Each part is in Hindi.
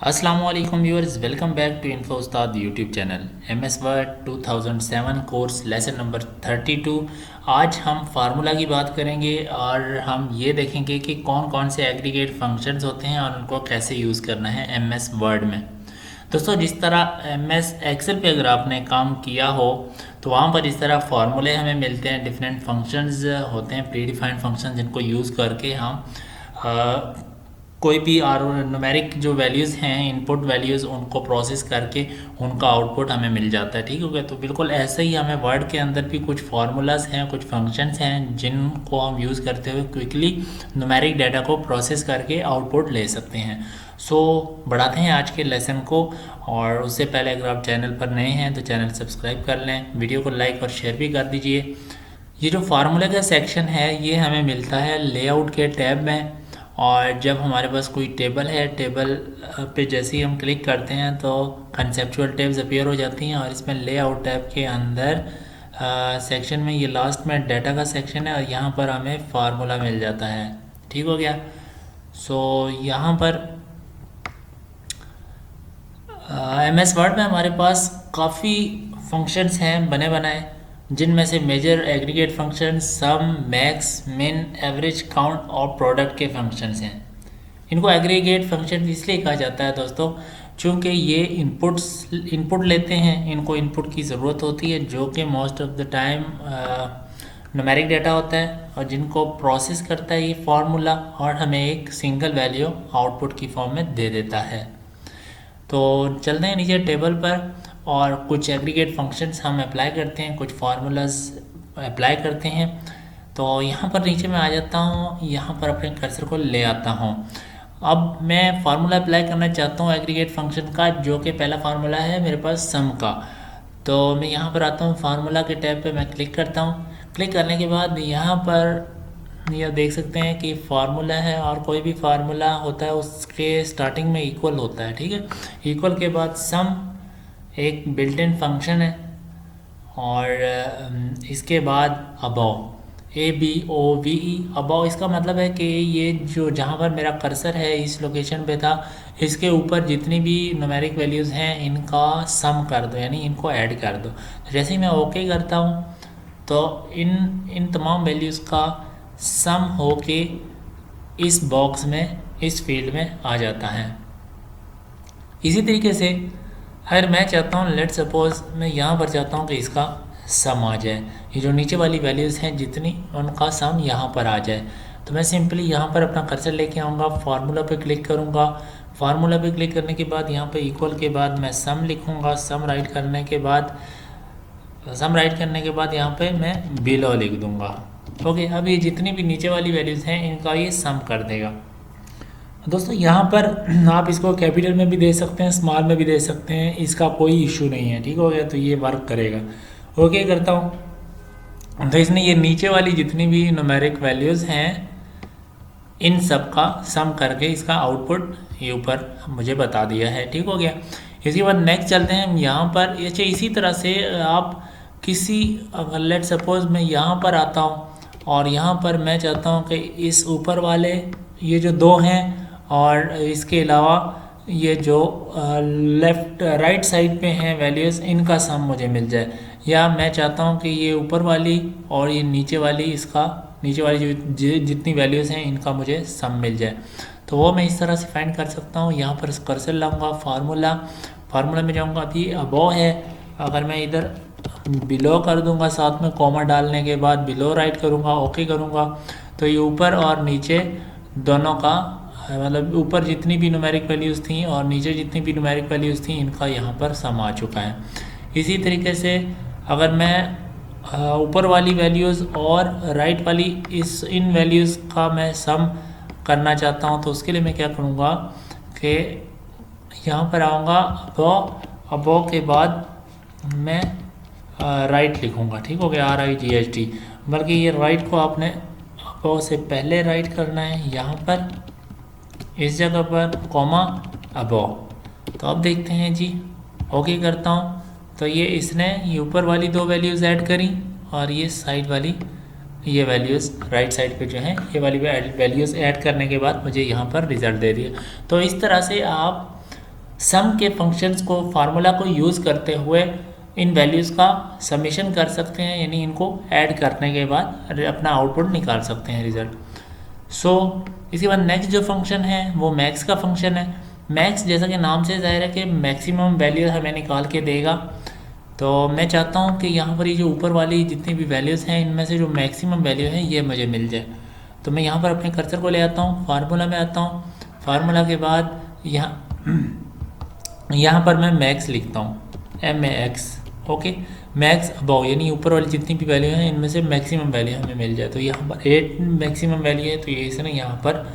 अस्सलामुअलैकुम viewers, welcome back to info Ustad YouTube channel. MS Word 2007 course lesson number 32। आज हम फार्मूला की बात करेंगे और हम ये देखेंगे कि कौन कौन से एग्रीगेट फंक्शंस होते हैं और उनको कैसे यूज़ करना है एमएस वर्ड में। दोस्तों, जिस तरह एमएस एक्सेल पे अगर आपने काम किया हो तो वहाँ पर इस तरह फार्मूले हमें मिलते हैं, डिफरेंट फंक्शंस होते हैं, प्री डिफाइंड फंक्शन, जिनको यूज़ करके हम कोई भी और न्यूमेरिक जो वैल्यूज़ हैं, इनपुट वैल्यूज़, उनको प्रोसेस करके उनका आउटपुट हमें मिल जाता है। ठीक हो गया। तो बिल्कुल ऐसे ही हमें वर्ड के अंदर भी कुछ फार्मूलाज हैं, कुछ फंक्शंस हैं जिनको हम यूज़ करते हुए क्विकली न्यूमेरिक डाटा को प्रोसेस करके आउटपुट ले सकते हैं। सो बढ़ाते हैं आज के लेसन को। और उससे पहले अगर आप चैनल पर नए हैं तो चैनल सब्सक्राइब कर लें, वीडियो को लाइक और शेयर भी कर दीजिए। ये जो फार्मूले का सेक्शन है ये हमें मिलता है लेआउट के टैब में। और जब हमारे पास कोई टेबल है, टेबल पे जैसे ही हम क्लिक करते हैं तो कंसेप्चुअल टैब्स अपीयर हो जाती हैं। और इसमें लेआउट टैब के अंदर सेक्शन में ये लास्ट में डाटा का सेक्शन है और यहाँ पर हमें फार्मूला मिल जाता है। ठीक हो गया। सो यहाँ पर एमएस वर्ड में हमारे पास काफ़ी फंक्शंस हैं बने बनाए, जिनमें से मेजर एग्रीगेट फंक्शन सम, मैक्स, मिन, एवरेज, काउंट और प्रोडक्ट के फंक्शंस हैं। इनको एग्रीगेट फंक्शन इसलिए कहा जाता है दोस्तों, चूँकि ये इनपुट लेते हैं, इनको इनपुट की ज़रूरत होती है जो कि most of the time numeric data होता है, और जिनको प्रोसेस करता है ये फार्मूला और हमें एक सिंगल वैल्यू आउटपुट की फॉर्म में दे देता है। तो चलते हैं नीचे टेबल पर और कुछ एग्रीगेट फंक्शंस हम अप्लाई करते हैं, कुछ फार्मूलाज अप्लाई करते हैं। तो यहाँ पर नीचे मैं आ जाता हूँ, यहाँ पर अपने कर्सर को ले आता हूँ। अब मैं फार्मूला अप्लाई करना चाहता हूँ एग्रीगेट फंक्शन का, जो कि पहला फार्मूला है मेरे पास सम का। तो मैं यहाँ पर आता हूँ, फार्मूला के टैब पे मैं क्लिक करता हूँ। क्लिक करने के बाद यहाँ पर यह देख सकते हैं कि फार्मूला है, और कोई भी फार्मूला होता है उसके स्टार्टिंग में इक्वल होता है। ठीक है। इक्वल के बाद सम एक बिल्ट इन फंक्शन है, और इसके बाद अबव, ABOVE, अबव इसका मतलब है कि ये जो जहाँ पर मेरा कर्सर है इस लोकेशन पे था, इसके ऊपर जितनी भी न्यूमेरिक वैल्यूज़ हैं इनका सम कर दो, यानी इनको ऐड कर दो। तो जैसे ही मैं ओके करता हूँ तो इन तमाम वैल्यूज़ का सम होके इस बॉक्स में, इस फील्ड में आ जाता है। इसी तरीके से अगर मैं चाहता हूँ, लेट सपोज मैं यहाँ पर चाहता हूँ कि इसका सम आ जाए, ये जो नीचे वाली वैल्यूज़ हैं जितनी, उनका सम यहाँ पर आ जाए, तो मैं सिंपली यहाँ पर अपना कर्सर लेके आऊँगा, फार्मूला पे क्लिक करूँगा। फार्मूला पे क्लिक करने के बाद यहाँ पे इक्वल के बाद मैं सम लिखूँगा। सम राइट करने के बाद यहाँ पे मैं बिलो लिख दूँगा। ओके। अब ये जितनी भी नीचे वाली वैल्यूज़ हैं इनका ये सम कर देगा। दोस्तों, यहाँ पर आप इसको कैपिटल में भी दे सकते हैं, स्मॉल में भी दे सकते हैं, इसका कोई इशू नहीं है। ठीक हो गया। तो ये वर्क करेगा। ओके करता हूँ तो इसने ये नीचे वाली जितनी भी न्यूमेरिक वैल्यूज़ हैं इन सब का सम करके इसका आउटपुट ये ऊपर मुझे बता दिया है। ठीक हो गया। इसके बाद नेक्स्ट चलते हैं हम यहाँ पर। अच्छा, इसी तरह से आप किसी, अगर लेट सपोज मैं यहाँ पर आता हूँ और यहाँ पर मैं चाहता हूँ कि इस ऊपर वाले ये जो दो हैं और इसके अलावा ये जो लेफ़्ट राइट साइड पे हैं वैल्यूज़, इनका सम मुझे मिल जाए, या मैं चाहता हूँ कि ये ऊपर वाली और ये नीचे वाली, इसका नीचे वाली जो जितनी वैल्यूज़ हैं इनका मुझे सम मिल जाए। तो वो मैं इस तरह से फाइंड कर सकता हूँ। यहाँ पर कर्सर लाऊंगा, फार्मूला में जाऊँगा, अभी अबव है, अगर मैं इधर बिलो कर दूंगा, साथ में कॉमा डालने के बाद बिलो राइट करूँगा, ओके करूँगा, तो ये ऊपर और नीचे दोनों का, मतलब ऊपर जितनी भी न्यूमेरिक वैल्यूज़ थी और नीचे जितनी भी न्यूमेरिक वैल्यूज़ थी इनका यहाँ पर सम आ चुका है। इसी तरीके से अगर मैं ऊपर वाली वैल्यूज़ और राइट वाली इन वैल्यूज़ का मैं सम करना चाहता हूँ, तो उसके लिए मैं क्या करूँगा कि यहाँ पर आऊँगा, अबव के बाद मैं राइट लिखूँगा। ठीक हो गया, RIGHT, बल्कि ये राइट को आपने अबव से पहले राइट करना है, यहाँ पर इस जगह पर कॉमा अबव। तो अब देखते हैं जी, ओके करता हूँ तो ये ऊपर वाली दो वैल्यूज़ ऐड करी और ये साइड वाली ये वैल्यूज़ राइट साइड पे जो है ये वाली वैल्यूज़ ऐड करने के बाद मुझे यहाँ पर रिज़ल्ट दे दिया। तो इस तरह से आप सम के फंक्शंस को फार्मूला को यूज़ करते हुए इन वैल्यूज़ का समेशन कर सकते हैं, यानी इनको ऐड करने के बाद अपना आउटपुट निकाल सकते हैं रिजल्ट। सो इसके बाद नेक्स्ट जो फंक्शन है वो मैक्स का फंक्शन है। मैक्स जैसा कि नाम से जाहिर है कि मैक्सिमम वैल्यू हमें निकाल के देगा। तो मैं चाहता हूँ कि यहाँ पर ये जो ऊपर वाली जितनी भी वैल्यूज़ हैं इनमें से जो मैक्सिमम वैल्यू है ये मुझे मिल जाए। तो मैं यहाँ पर अपने कर्सर को ले आता हूँ, फार्मूला में आता हूँ, फार्मूला के बाद यहाँ पर मैं मैक्स लिखता हूँ, MAX। ओके, मैक्स अबाउ यानी ऊपर वाली जितनी भी वैल्यू है इनमें से मैक्सिमम वैल्यू हमें मिल जाए। तो यहाँ पर 8 मैक्सिमम वैल्यू है, तो ये इसने यहाँ पर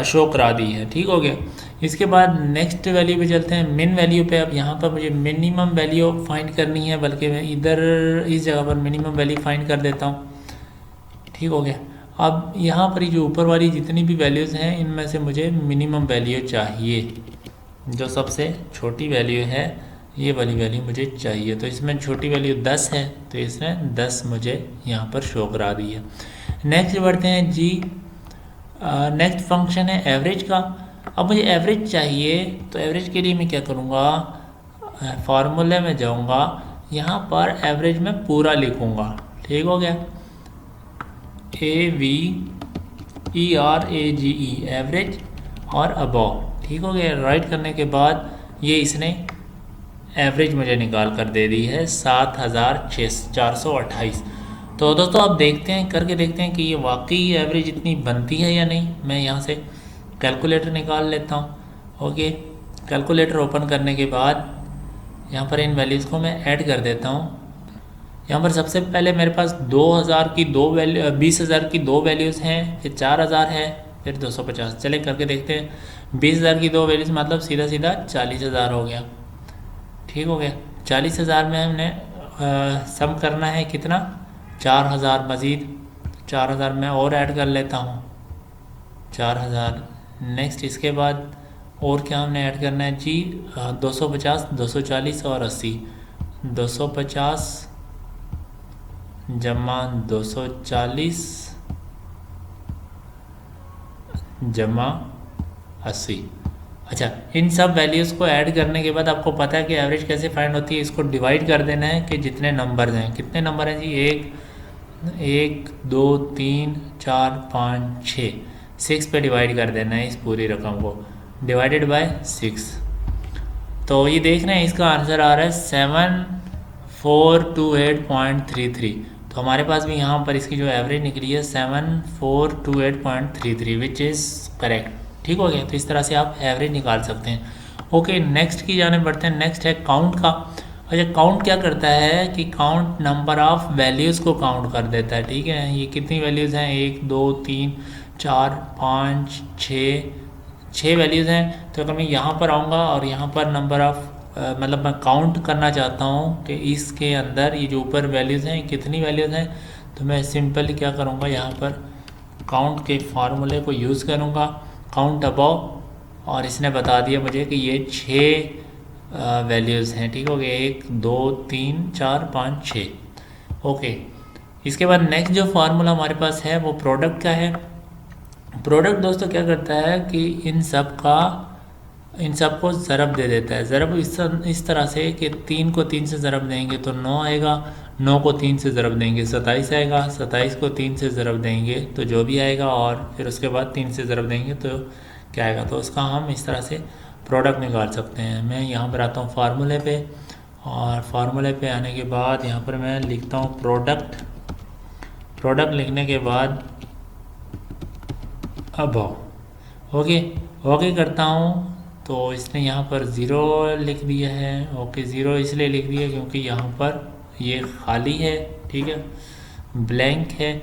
शो करा दी है। ठीक हो गया। इसके बाद नेक्स्ट वैल्यू पे चलते हैं, मिन वैल्यू पे। अब यहाँ पर मुझे मिनिमम वैल्यू फाइंड करनी है, बल्कि मैं इधर इस जगह पर मिनिमम वैल्यू फाइंड कर देता हूँ। ठीक हो गया। अब यहाँ पर जो ऊपर वाली जितनी भी वैल्यूज़ हैं इनमें से मुझे मिनिमम वैल्यू चाहिए, जो सबसे छोटी वैल्यू है ये वाली वैल्यू मुझे चाहिए। तो इसमें छोटी वैल्यू 10 है, तो इसने 10 मुझे यहाँ पर शो करा दी है। नेक्स्ट बढ़ते हैं जी, नेक्स्ट फंक्शन है एवरेज का। अब मुझे एवरेज चाहिए, तो एवरेज के लिए मैं क्या करूँगा, फार्मूले में जाऊँगा, यहाँ पर एवरेज में पूरा लिखूँगा। ठीक हो गया, AVERAGE एवरेज और अबव। ठीक हो गया। राइट करने के बाद ये इसने एवरेज मुझे निकाल कर दे दी है 7428। तो दोस्तों आप देखते हैं, करके देखते हैं कि ये वाकई एवरेज इतनी बनती है या नहीं। मैं यहाँ से कैलकुलेटर निकाल लेता हूँ। ओके, कैलकुलेटर ओपन करने के बाद यहाँ पर इन वैल्यूज़ को मैं ऐड कर देता हूँ। यहाँ पर सबसे पहले मेरे पास 2000 की दो वैल्यू 20,000 की दो वैल्यूज़ हैं, फिर 4000 है, फिर 250। चले करके देखते हैं। 20,000 की दो वैल्यूज़ मतलब सीधा सीधा 40,000 हो गया। ठीक हो गया। 40,000 में हमने सम करना है कितना, 4000 मज़ीद। 4000 में और ऐड कर लेता हूँ, 4000। नेक्स्ट इसके बाद और क्या हमने ऐड करना है जी, 250, 240 और 80। 250 जमा 240 जमा 80। अच्छा, इन सब वैल्यूज़ को ऐड करने के बाद आपको पता है कि एवरेज कैसे फाइंड होती है। इसको डिवाइड कर देना है कि जितने नंबर हैं, कितने नंबर हैं जी, 1 2 3 4 5 6, 6 पे डिवाइड कर देना है इस पूरी रकम को, डिवाइडेड बाय 6। तो ये देख रहे हैं इसका आंसर आ रहा है 7428.33। तो हमारे पास भी यहाँ पर इसकी जो एवरेज निकली है 7428.33 विच इज़ करेक्ट। ठीक हो गया। तो इस तरह से आप एवरेज निकाल सकते हैं। ओके, नेक्स्ट की जाने बढ़ते हैं। नेक्स्ट है काउंट का। अच्छा, काउंट क्या करता है कि काउंट नंबर ऑफ़ वैल्यूज़ को काउंट कर देता है। ठीक है, ये कितनी वैल्यूज़ हैं, 1 2 3 4 5 6 वैल्यूज़ हैं। तो अगर मैं यहाँ पर आऊँगा और यहाँ पर नंबर ऑफ़ मतलब मैं काउंट करना चाहता हूँ कि इसके अंदर ये जो ऊपर वैल्यूज़ हैं कितनी वैल्यूज़ हैं, तो मैं सिंपली क्या करूँगा, यहाँ पर काउंट के फार्मूले को यूज़ करूँगा, काउंट अबव, और इसने बता दिया मुझे कि ये 6 वैल्यूज़ हैं। ठीक हो गया, 1 2 3 4 5 6। ओके, इसके बाद नेक्स्ट जो फार्मूला हमारे पास है वो प्रोडक्ट का है। प्रोडक्ट दोस्तों क्या करता है कि इन सब को ज़रब दे देता है। ज़रब इस तरह से कि 3 को 3 से ज़रब देंगे तो 9 आएगा, 9 को 3 से ज़रब देंगे 27 आएगा, 27 को 3 से ज़रब देंगे तो जो भी आएगा, और फिर उसके बाद 3 से ज़रब देंगे तो क्या आएगा। तो उसका हम इस तरह से प्रोडक्ट निकाल सकते हैं। मैं यहाँ पर आता हूँ फार्मूले पे, और फार्मूले पे आने के बाद यहाँ पर मैं लिखता हूँ प्रोडक्ट लिखने के बाद अबव। ओके करता हूँ। तो इसने यहाँ पर 0 लिख दिया है। ओके, 0 इसलिए लिख दिया क्योंकि यहाँ पर ये खाली है। ठीक है, ब्लैंक है,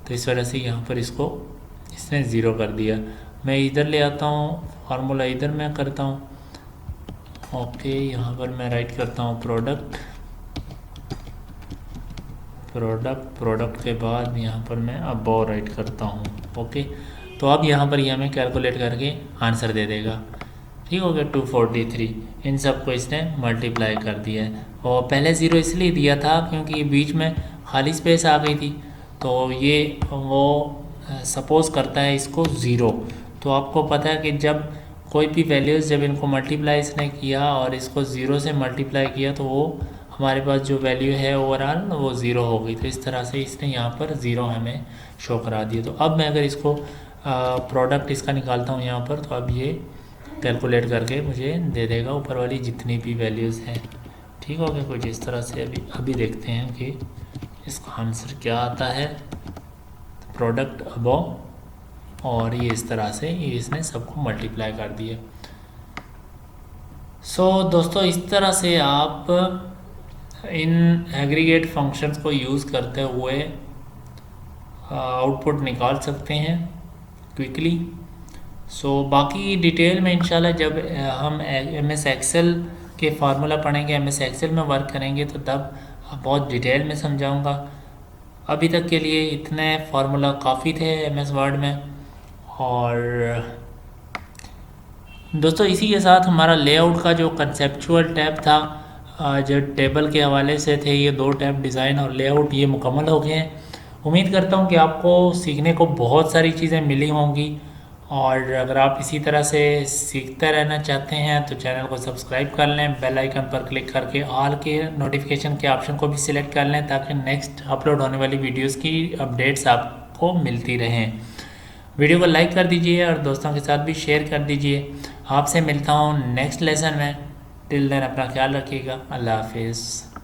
तो इस वजह से यहाँ पर इसने 0 कर दिया। मैं इधर ले आता हूँ, फार्मूला इधर मैं करता हूँ। ओके, यहाँ पर मैं राइट करता हूँ प्रोडक्ट के बाद यहाँ पर मैं अबव राइट करता हूँ। ओके, तो अब यहाँ पर ये हमें कैलकुलेट करके आंसर दे देगा। ठीक हो गया, 243। इन सब को इसने मल्टीप्लाई कर दिया है। और पहले 0 इसलिए दिया था क्योंकि बीच में खाली स्पेस आ गई थी, तो ये वो सपोज़ करता है इसको 0। तो आपको पता है कि जब कोई भी वैल्यूज़ जब इनको मल्टीप्लाई इसने किया और इसको ज़ीरो से मल्टीप्लाई किया तो वो हमारे पास जो वैल्यू है ओवरऑल वो ज़ीरो हो गई। तो इस तरह से इसने यहाँ पर ज़ीरो हमें शो करा दिया। तो अब मैं अगर इसको प्रोडक्ट इसका निकालता हूँ यहाँ पर, तो अब ये कैलकुलेट करके मुझे दे देगा ऊपर वाली जितनी भी वैल्यूज़ हैं। ठीक हो गया कुछ इस तरह से। अभी देखते हैं कि इसका आंसर क्या आता है। प्रोडक्ट अबव और ये इस तरह से ये इसने सबको मल्टीप्लाई कर दिया। दोस्तों इस तरह से आप इन एग्रीगेट फंक्शंस को यूज़ करते हुए आउटपुट निकाल सकते हैं क्विकली। बाकी डिटेल में इंशाल्लाह जब हम MS एक्सेल के फार्मूला पढ़ेंगे, MS एक्सेल में वर्क करेंगे तो तब बहुत डिटेल में समझाऊंगा। अभी तक के लिए इतने फार्मूला काफ़ी थे MS वर्ड में। और दोस्तों इसी के साथ हमारा लेआउट का जो कंसेप्चुअल टैब था, जो टेबल के हवाले से थे, ये 2 टैब डिज़ाइन और लेआउट ये मुकम्मल हो गए हैं। उम्मीद करता हूँ कि आपको सीखने को बहुत सारी चीज़ें मिली होंगी। और अगर आप इसी तरह से सीखते रहना चाहते हैं तो चैनल को सब्सक्राइब कर लें, बेल आइकन पर क्लिक करके ऑल के नोटिफिकेशन के ऑप्शन को भी सिलेक्ट कर लें ताकि नेक्स्ट अपलोड होने वाली वीडियोस की अपडेट्स आपको मिलती रहें। वीडियो को लाइक कर दीजिए और दोस्तों के साथ भी शेयर कर दीजिए। आपसे मिलता हूँ नेक्स्ट लेसन में। टिल देन अपना ख्याल रखिएगा। अल्लाह हाफिज़।